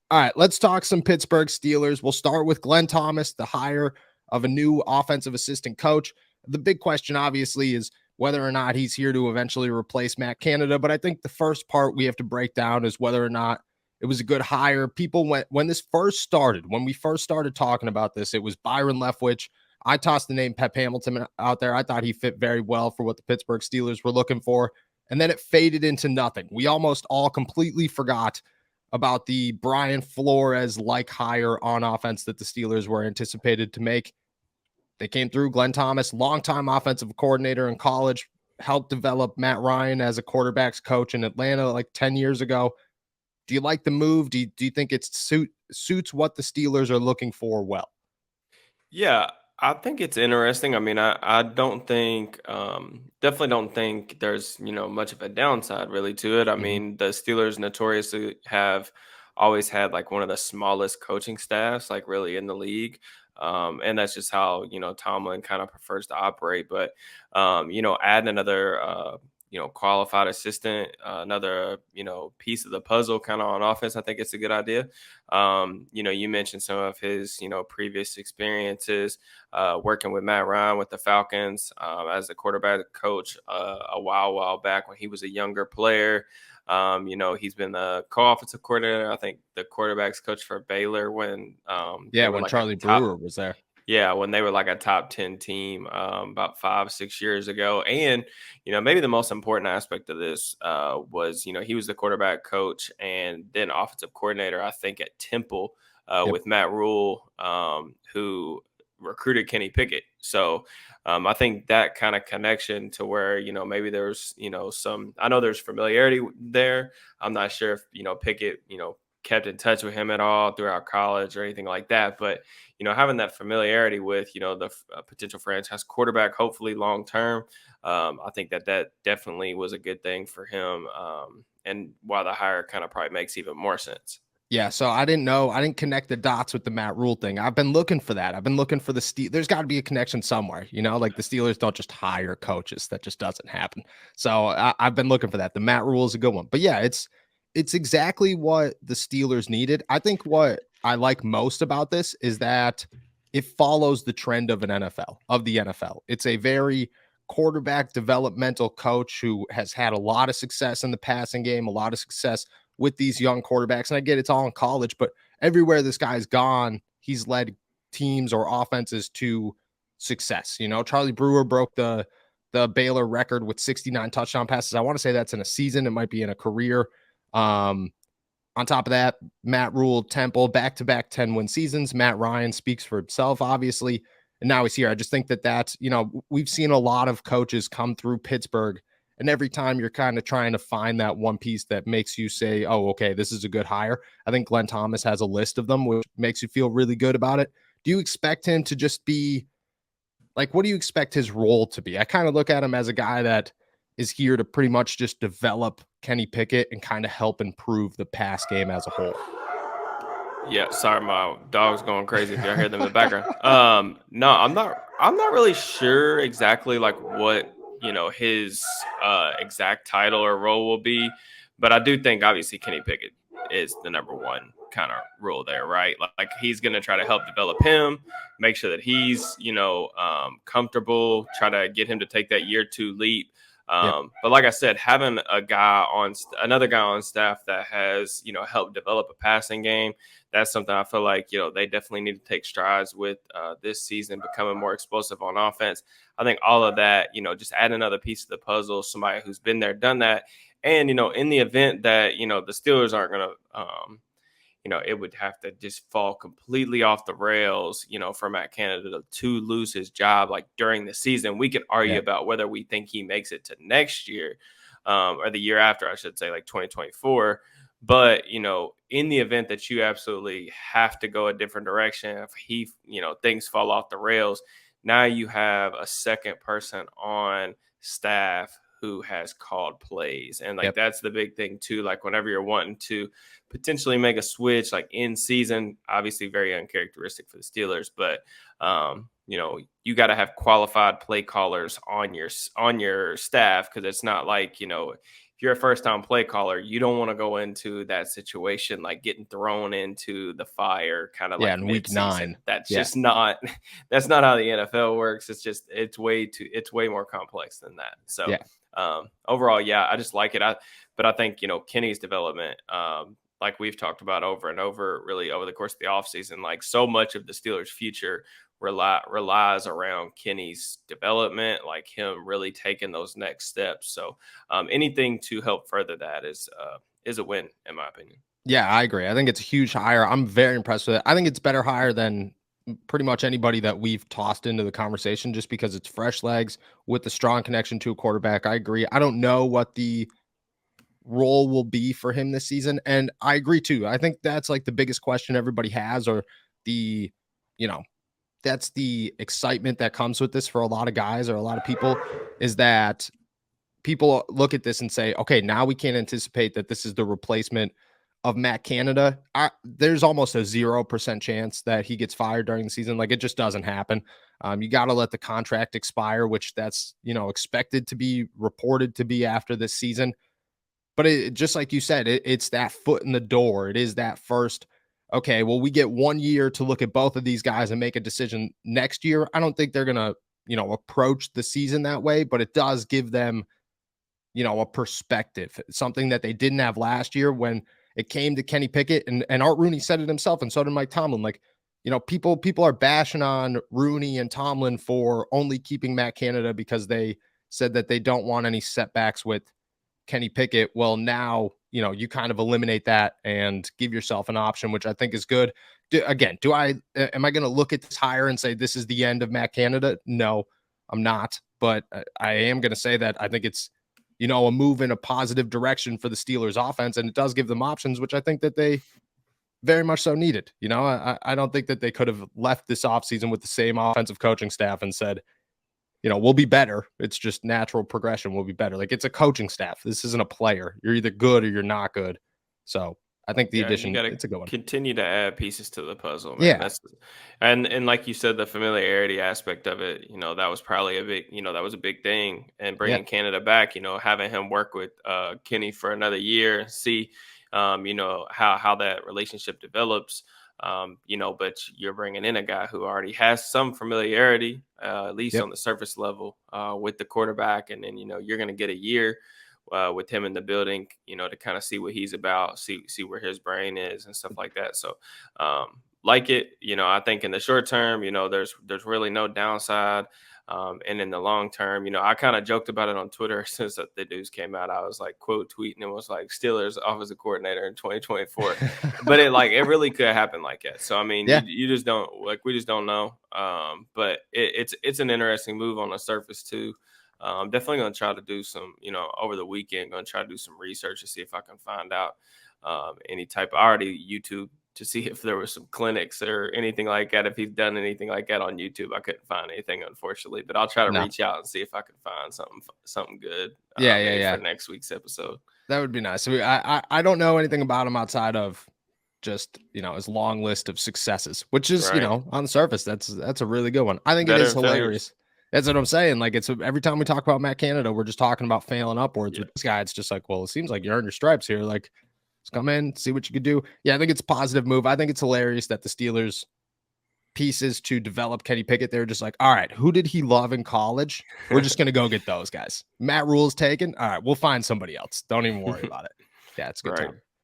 All right, let's talk some Pittsburgh Steelers. We'll start with Glenn Thomas, the hire of a new offensive assistant coach. The big question, obviously, is whether or not he's here to eventually replace Matt Canada. But I think the first part we have to break down is whether or not it was a good hire. People went when this first started, when we first started talking about this, it was Byron Leftwich. I tossed the name Pep Hamilton out there. I thought he fit very well for what the Pittsburgh Steelers were looking for. And then it faded into nothing. We almost all completely forgot about the Brian Flores like hire on offense that the Steelers were anticipated to make. They came through. Glenn Thomas, longtime offensive coordinator in college, helped develop Matt Ryan as a quarterbacks coach in Atlanta like 10 years ago. Do you like the move? Do you think it suits what the Steelers are looking for well? Yeah, I think it's interesting. I mean, I don't think, definitely don't think there's, much of a downside really to it. I Mhm. mean, the Steelers notoriously have always had like one of the smallest coaching staffs, like really in the league. And that's just how, Tomlin kind of prefers to operate. But, adding another, qualified assistant, another, piece of the puzzle kind of on offense, I think it's a good idea. You mentioned some of his, previous experiences working with Matt Ryan with the Falcons as a quarterback coach while back when he was a younger player. He's been the co-offensive coordinator. I think the quarterbacks coach for Baylor when Yeah, they were when like a Charlie top. Brewer was there. Yeah, when they were like a top 10 team about 5, 6 years ago. And, maybe the most important aspect of this was, he was the quarterback coach and then offensive coordinator, I think, at Temple Yep. with Matt Rule, who recruited Kenny Pickett. So I think that kind of connection to where, maybe there's, I know there's familiarity there. I'm not sure if, Pickett, kept in touch with him at all throughout college or anything like that. But having that familiarity with, the potential franchise quarterback, hopefully long term, I think that definitely was a good thing for him. And why the hire kind of probably makes even more sense. Yeah, so I didn't know. I didn't connect the dots with the Matt Rule thing. I've been looking for that. I've been looking for the Steel. There's got to be a connection somewhere, like the Steelers don't just hire coaches. That just doesn't happen. So I've been looking for that. The Matt Rule is a good one. But yeah, it's exactly what the Steelers needed. I think what I like most about this is that it follows the trend of the NFL. It's a very quarterback developmental coach who has had a lot of success in the passing game, a lot of success with these young quarterbacks. And I get it's all in college, but everywhere this guy's gone, he's led teams or offenses to success. Charlie Brewer broke the Baylor record with 69 touchdown passes. I want to say that's in a season. It might be in a career. On top of that, Matt Rule, Temple, back-to-back 10-win seasons. Matt Ryan speaks for himself, obviously, and now he's here. I just think that's, we've seen a lot of coaches come through Pittsburgh, and every time you're kind of trying to find that one piece that makes you say, oh, okay, this is a good hire. I think Glenn Thomas has a list of them, which makes you feel really good about it. Do you expect him to just be like, what do you expect his role to be? I kind of look at him as a guy that is here to pretty much just develop Kenny Pickett and kind of help improve the pass game as a whole. Yeah, sorry, my dog's going crazy if y'all hear them in the background. No, I'm not really sure exactly like what his exact title or role will be, but I do think obviously Kenny Pickett is the number one kind of role there, right? Like he's gonna try to help develop him, make sure that he's comfortable, try to get him to take that year two leap. Yep. But like I said, having another guy on staff that has helped develop a passing game, that's something I feel like they definitely need to take strides with this season, becoming more explosive on offense. I think all of that, just add another piece of the puzzle, somebody who's been there, done that, and in the event that the Steelers aren't going to, it would have to just fall completely off the rails, for Matt Canada to lose his job like during the season. We could argue Yeah. about whether we think he makes it to next year or the year after, I should say, like 2024. But in the event that you absolutely have to go a different direction, if things fall off the rails, now you have a second person on staff who has called plays, and like Yep. that's the big thing too. Like whenever you're wanting to potentially make a switch, like in season, obviously very uncharacteristic for the Steelers, but you got to have qualified play callers on your staff, because it's not like, if you're a first time play caller, you don't want to go into that situation like getting thrown into the fire kind of Yeah, like in week mid-season. 9. That's Yeah. just not that's not how the NFL works. It's way more complex than that. So Yeah. overall, yeah, I just like it. But I think, Kenny's development, like we've talked about over and over, really over the course of the offseason, like so much of the Steelers' future relies around Kenny's development, like him really taking those next steps. So anything to help further that is a win, in my opinion. Yeah, I agree. I think it's a huge hire. I'm very impressed with it. I think it's better hire than pretty much anybody that we've tossed into the conversation, just because it's fresh legs with a strong connection to a quarterback. I agree. I don't know what the role will be for him this season, and I agree too. I think that's like the biggest question everybody has, or the, you know, that's the excitement that comes with this for a lot of guys or a lot of people, is that people look at this and say, okay, now we can't anticipate that this is the replacement of Matt Canada. There's almost a 0% chance that he gets fired during the season. Like, it just doesn't happen. You got to let the contract expire, which that's, expected to be reported to be after this season. But just like you said, it's that foot in the door. It is that first, okay, well, we get 1 year to look at both of these guys and make a decision next year. I don't think they're going to, approach the season that way, but it does give them, a perspective, something that they didn't have last year when it came to Kenny Pickett. And Art Rooney said it himself, and so did Mike Tomlin. Like, people are bashing on Rooney and Tomlin for only keeping Matt Canada because they said that they don't want any setbacks with Kenny Pickett. Well, now, you kind of eliminate that and give yourself an option, which I think is good. Am I going to look at this hire and say this is the end of Matt Canada? No, I'm not. But I am going to say that I think it's, a move in a positive direction for the Steelers offense. And it does give them options, which I think that they very much so needed. I don't think that they could have left this offseason with the same offensive coaching staff and said, we'll be better. It's just natural progression. We'll be better. Like, it's a coaching staff. This isn't a player. You're either good or you're not good. So I think the Yeah, you addition, got to it's a good one. continue to add pieces to the puzzle, man. Yeah. And like you said, the familiarity aspect of it, that was probably that was a big thing. And Yeah. bringing Canada back, having him work with Kenny for another year, see, how that relationship develops. But you're bringing in a guy who already has some familiarity, at least Yep. on the surface level, with the quarterback, and then you're going to get a year with him in the building, to kind of see what he's about, see where his brain is and stuff like that. So, like it, I think in the short term, there's really no downside. And in the long term, I kind of joked about it on Twitter since the news came out. I was like quote tweeting, it was like Steelers offensive coordinator in 2024, but it really could happen like that. So I mean, Yeah. you just don't, we just don't know. But it's an interesting move on the surface too. I'm definitely going to try to do some, over the weekend, going to try to do some research to see if I can find out any type of, already YouTube to see if there were some clinics or anything like that. If he's done anything like that on YouTube, I couldn't find anything, unfortunately, but I'll try to No. reach out and see if I can find something good. Yeah. For next week's episode. That would be nice. I don't know anything about him outside of just, his long list of successes, which is, Right. on the surface, that's a really good one. I think Better it is than hilarious. That's what I'm saying. Like, it's every time we talk about Matt Canada, we're just talking about failing upwards. Yeah. With this guy, it's just like, well, it seems like you earned your stripes here. Like, let's come in, see what you could do. Yeah, I think it's a positive move. I think it's hilarious that the Steelers pieces to develop Kenny Pickett, they're just like, all right, who did he love in college? We're just going to go get those guys. Matt Rule's taken. All right, we'll find somebody else. Don't even worry about it. Yeah, it's a good Right. time.